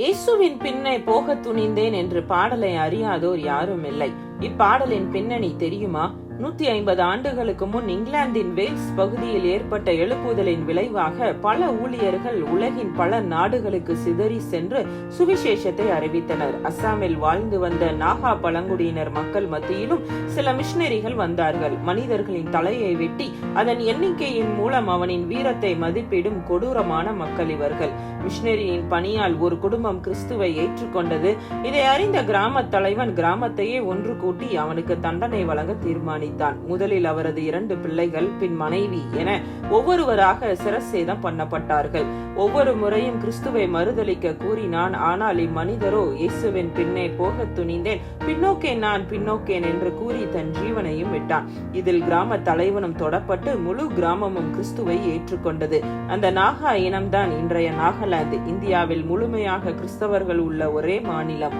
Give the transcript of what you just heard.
இயேசுவின் பின்னே போக துணிந்தேன் என்று பாடலை அறியாதோர் யாரும் இல்லை. இப்பாடலின் பின்னணி தெரியுமா? 150 ஆண்டுகளுக்கு முன் இங்கிலாந்தின் வேல்ஸ் பகுதியில் ஏற்பட்ட எழுப்புதலின் விளைவாக பல ஊழியர்கள் உலகின் பல நாடுகளுக்கு சிதறி சென்று சுவிசேஷத்தை அறிவித்தனர். அஸ்ஸாமில் வாழ்ந்து வந்த நாகா பழங்குடியினர் மக்கள் மத்தியிலும் சில மிஷனரிகள் வந்தார்கள். மனிதர்களின் தலையை வெட்டி அதன் எண்ணிக்கையின் மூலம் அவனின் வீரத்தை மதிப்பிடும் கொடூரமான மக்கள் இவர்கள். மிஷனரியின் பணியால் ஒரு குடும்பம் கிறிஸ்துவை ஏற்றுக்கொண்டது. இதை அறிந்த கிராம தலைவன் கிராமத்தையே ஒன்று கூட்டி அவனுக்கு தண்டனை வழங்க தீர்மானித்தார். முதலில் அவரது 2 பிள்ளைகள், பின் மனைவி என ஒவ்வொருவராக சிரச்சேதம் பண்ணப்பட்டார்கள். ஒவ்வொரு முறையும் கிறிஸ்துவை மறுதலிக்க கூறினான். ஆனால் இம்மனிதரோ இயேசுவின் பின்னே போக துணிந்தேன், பின்னோக்கேன் என்று கூறி தன் ஜீவனையும் விட்டான். இதில் கிராம தலைவனும் தொடப்பட்டு முழு கிராமமும் கிறிஸ்துவை ஏற்றுக்கொண்டது. அந்த நாகா இனம்தான் இன்றைய நாகாலாந்து, இந்தியாவில் முழுமையாக கிறிஸ்தவர்கள் உள்ள ஒரே மாநிலம்.